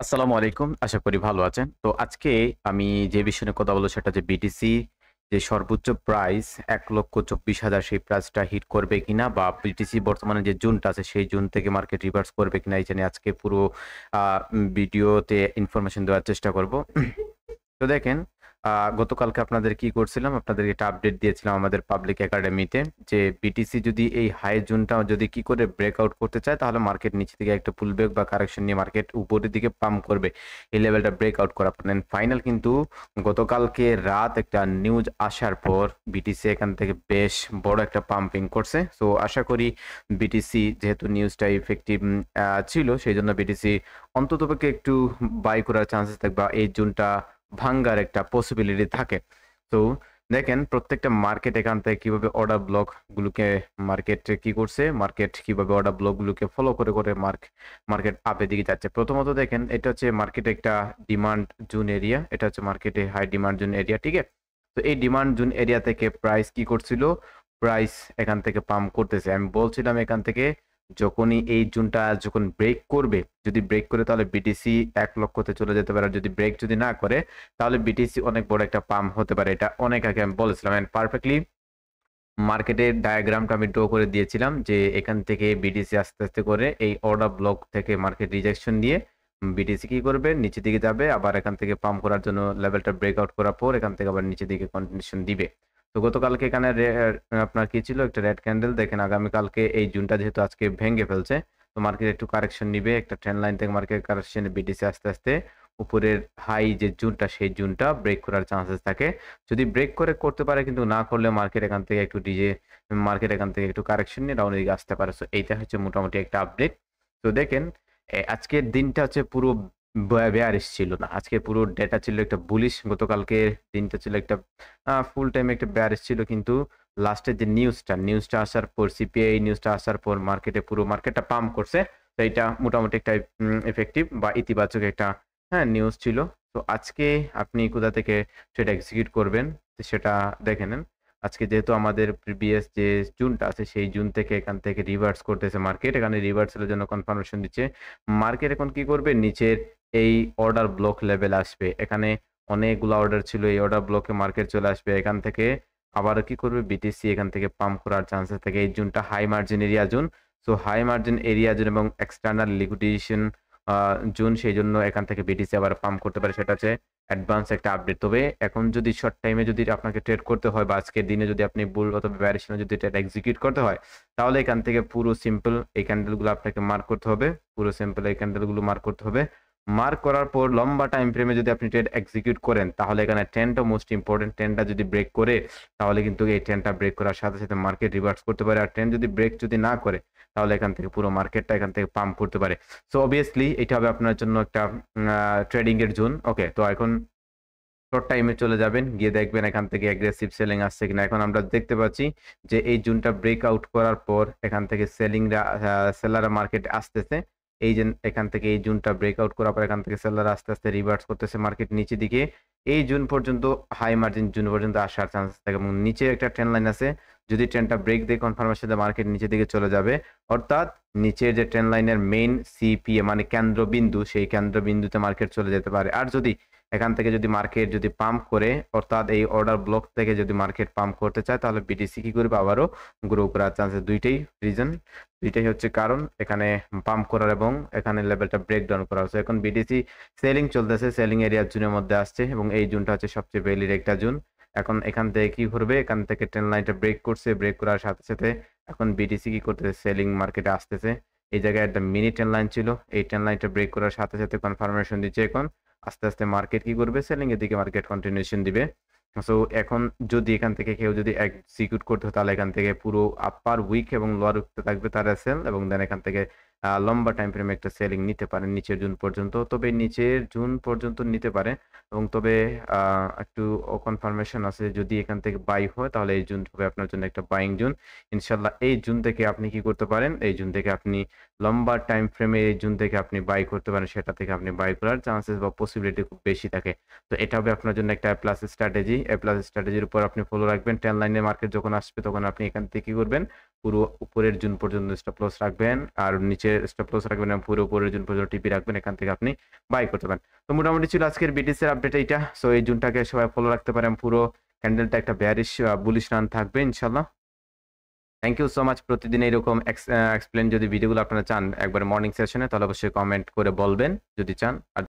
আসসালামু আলাইকুম। আশা করি ভালো আছেন। তো আজকে আমি যে বিষয় নিয়ে কথা বলব সেটা হচ্ছে বিটিসি যে সর্বোচ্চ প্রাইস ১,২৪,০০০ সেই প্রাইসটা হিট করবে কিনা বা বিটিসি বর্তমানে যে জোনটা আছে সেই জোন থেকে মার্কেট রিভার্স করবে কিনা এই জেনে আজকে পুরো আ ভিডিওতে ইনফরমেশন দেওয়ার চেষ্টা করব। তো দেখেন গতকালকে আপনাদের কি করছিলাম? আপনাদেরকে একটা আপডেট দিয়েছিলাম আমাদের পাবলিক একাডেমিতে যে বিটিসি যদি এই হাই জোনটা যদি কি করে ব্রেকআউট করতে চায় তাহলে মার্কেট নিচে থেকে একটা পুলব্যাক বা কারেকশন নিয়ে মার্কেট উপরের দিকে পাম্প করবে। এই লেভেলটা ব্রেকআউট করা দেন ফাইনাল কিন্তু গতকালকে রাত একটা নিউজ আসার পর বিটিসি এখান থেকে বেশ বড় একটা পাম্পিং করছে। সো আশা করি বিটিসি যেহেতু নিউজটা ইফেক্টিভ ছিল সেইজন্য বিটিসি অন্ততপক্ষে একটু বাই করার চান্সেস থাকবে বা এই জোনটা ভাঙ্গার একটা পসিবিলিটি থাকে। তো দেখেন প্রত্যেকটা মার্কেট এখান থেকে কিভাবে অর্ডার ব্লক গুলোকে মার্কেট কি করছে, মার্কেট কিভাবে অর্ডার ব্লক গুলোকে ফলো করে মার্কেট আপের দিকে যাচ্ছে। প্রথমত দেখেন এটা হচ্ছে মার্কেটে একটা ডিমান্ড জোন এরিয়া, এটা হচ্ছে মার্কেটে হাই ডিমান্ড জোন এরিয়া, ঠিক আছে? তো এই ডিমান্ড জোন এরিয়া থেকে প্রাইস কি করছিল? প্রাইস এখান থেকে পাম্প করতেছে। আমি বলছিলাম এখান থেকে যখনই এই জোনটা যখন ব্রেক করবে, যদি ব্রেক করে তাহলে বিটিসি ১,০০,০০০ তে চলে যেতে পারে। আর যদি ব্রেক যদি না করে তাহলে বিটিসি অনেক বড় একটা পাম্প হতে পারে। এটা অনেক আগে আমি বলেছিলাম এন্ড পারফেক্টলি মার্কেটের ডায়াগ্রামটা আমি ড্র করে দিয়েছিলাম যে এখান থেকে বিটিসি আস্তে করে এই অর্ডার ব্লক থেকে মার্কেট রিজেকশন দিয়ে বিটিসি কি করবে? নিচের দিকে যাবে। আবার এখান থেকে পাম্প করার জন্য লেভেলটা ব্রেকআউট করার পর এখান থেকে আবার নিচের দিকে কন্টিনিউশন দিবে। তো গতকালকে এখানে আপনার কি ছিল? একটা রেড ক্যান্ডেল দেখেন আগামীকালকে এই জোনটা যেহেতু আজকে ভেঙে ফেলছে, তো মার্কেট একটু কারেকশন নিবে। একটা ট্রেন্ড লাইন থেকে মার্কেট কারেকশন বিটিসি আস্তে উপরের হাই যে জোনটা সেই জোনটা ব্রেক করার চান্সেস থাকে। যদি ব্রেক করে করতে পারে কিন্তু না করলে মার্কেট এখান থেকে একটু কারেকশন নিয়ে ডাউনের দিকে আসতে পারে। সো এইটা হচ্ছে মোটামুটি একটা আপডেট। তো দেখেন আজকের দিনটা হচ্ছে পুরো বেয়ারিশ ছিল না। আজকের পুরো ডেটা ছিল একটা বুলিশ। গতকালকের দিনটা ছিল একটা ফুল টাইম একটা বেয়ারিশ ছিল কিন্তু লাস্টের যে নিউজটা আসার পর সিপিআই নিউজটা আসার পর পুরো মার্কেটটা পাম্প করছে। তো এইটা মোটামুটি একটা ইফেক্টিভ বা ইতিবাচক একটা নিউজ ছিল। তো আজকে আপনি কোথা থেকে সেটা এক্সিকিউট করবেন সেটা দেখে নেন। আজকে যেহেতু আমাদের প্রিভিয়াস যে জুনটা আছে সেই জুন থেকে এখান থেকে রিভার্স করতেছে মার্কেট। এখানে রিভার্সাল এর জন্য কনফার্মেশন দিচ্ছে। মার্কেট এখন কি করবে? নিচের এই অর্ডার ব্লক লেভেল আসবে। এখানে অনেকগুলা অর্ডার ছিল। এই অর্ডার ব্লকে মার্কেট চলে আসবে। এখান থেকে আবার কি করবে? বিটিসি এখান থেকে পাম্প করার চান্সেস থাকে। এই জুনটা high margin area zone. So high margin area zone এবং এক্সটার্নাল লিকুইডেশন আ জোন সেইজন্য এখান থেকে বিটিসি আবার পাম্প করতে পারে। সেটা হচ্ছে অ্যাডভান্স একটা আপডেট। তবে এখন যদি শর্ট টাইমে যদি আপনাকে ট্রেড করতে হয় বা আজকের দিনে যদি আপনি বুল অথবা বেয়ারিশ এ যদি ট্রেড এক্সিকিউট করতে হয়, তাহলে এখান থেকে পুরো সিম্পল এই ক্যান্ডেলগুলো আপনাকে মার্ক করতে হবে। পুরো সিম্পল এই ক্যান্ডেলগুলো মার্ক করতে হবে। মার্ক করার পর লম্বা টাইম ফ্রেমে যদি আপনি ট্রেড এক্সিকিউট করেন, তাহলে এখানে ট্রেন্ডটা মোস্ট ইম্পোর্টেন্ট। ট্রেন্ডটা যদি ব্রেক করে, তাহলে কিন্তু এই ট্রেন্ডটা ব্রেক করার সাথে মার্কেট রিভার্স করতে পারে। আর ট্রেন্ড যদি ব্রেক যদি না করে, তাহলে এখান থেকে পুরো মার্কেটটা এখান থেকে পাম্প করতে পারে। সো অবভিয়াসলি এটা হবে আপনার জন্য একটা ট্রেডিং এর জোন। ওকে, তো এখন শর্ট টাইমে চলে যাবেন। গিয়ে দেখবেন এখান থেকে অ্যাগ্রেসিভ সেলিং আসছে কিনা। এখন আমরা দেখতে পাচ্ছি যে এই জোনটা ব্রেকআউট করার পর এখান থেকে সেলাররা মার্কেটে আসতেছে। এই যে এখান থেকে এই জোনটা ব্রেকআউট করার পর এখান থেকে সেলাররা আস্তে রিভার্স করতেছে মার্কেট নিচের দিকে। এই জোন পর্যন্ত হাই মার্জিন জোন পর্যন্ত আসার চান্সেস থাকে এবং নিচে একটা ট্রেন্ড লাইন আছে। যদি ট্রেন্ডটা ব্রেক দেয় কনফার্মেশন দেয় মার্কেট নিচের দিকে চলে যাবে। অর্থাৎ নিচের যে ট্রেন্ড লাইনের মেইন সিপিএ মানে কেন্দ্রবিন্দু সেই কেন্দ্রবিন্দুতে মার্কেট চলে যেতে পারে। আর যদি এখান থেকে যদি মার্কেট যদি পাম্প করে অর্থাৎ এই অর্ডার ব্লক থেকে যদি মার্কেট পাম্প করতে চায় তাহলে বিটিসি কি করবে? আবারও গ্রো করার চান্সেস দুইটাই হচ্ছে কারণ এখানে পাম্প করার এবং এখানে লেভেলটা ব্রেকডাউন করা হচ্ছে। এখন বিটিসি সেলিং চলতেছে, সেলিং এরিয়া জোনের মধ্যে আসছে এবং এই জোনটা হচ্ছে সবচেয়ে ভ্যালিড একটা জোন। এখন এখান থেকে কি করবে? এখান থেকে ট্রেন্ড লাইনটা ব্রেক করছে, ব্রেক করার সাথে এখন বিটিসি কি করতেছে? সেলিং মার্কেটে আসতেছে। এই জায়গায় একটা মিনি ট্রেন্ড লাইন ছিল, এই ট্রেন্ড লাইনটা ব্রেক করার সাথে কনফার্মেশন দিচ্ছে। এখন আস্তে মার্কেট কি করবে? সেলিং এর দিকে মার্কেট কন্টিনিউশন দিবে। সো এখন যদি এখান থেকে কেউ যদি এক্সিকিউট করতে হয় তাহলে এখান থেকে পুরো আপার উইক এবং লোয়ার উইকতে থাকবে তারা সেল এবং দেন এখান থেকে লম্বা টাইম ফ্রেমে একটা সেলিং নিতে পারে নিচের জুন পর্যন্ত। তবে নিচের জুন পর্যন্ত নিতে পারে এবং তবে একটু কনফার্মেশন আছে যদি এখান থেকে বাই হয় তাহলে এই জুন হবে আপনার জন্য একটা বাইং জুন। ইনশাআল্লাহ এই জুন থেকে আপনি কি করতে পারেন? এই জুন থেকে আপনি লম্বা টাইম ফ্রেমে এই জুন থেকে আপনি বাই করতে পারেন, সেটা থেকে আপনি বাই করার চান্সেস বা পসিবিলিটি খুব বেশি থাকে। তো এটা হবে আপনার জন্য একটা প্লাস স্ট্র্যাটেজি। প্লাস স্ট্র্যাটেজির উপর আপনি ফলো রাখবেন। 10 লাইনের মার্কেট যখন আসবে তখন আপনি এখান থেকে কি করবেন, পুরো উপরের জুন পর্যন্ত স্টপ লস রাখবেন আর নিচে স্টপ লস রাখবেন এবং পুরো উপরের জুন পর্যন্ত টিপি রাখবেন, এখান থেকে আপনি বাই করতে পারেন। তো মোটামুটি ছিল আজকের বিটিসির আপডেট এইটা। সো এই জুনটাকে সবাই ফলো রাখতে পারেন, পুরো ক্যান্ডেলটা একটা বেয়ারিশ বুলিশ রান থাকবে ইনশাল্লাহ। Thank you so much. প্রতিদিন এরকম এক্সপ্লেন যদি ভিডিওগুলো আপনারা চান একবার মর্নিং সেশনে, তাহলে অবশ্যই কমেন্ট করে বলবেন যদি চান। আর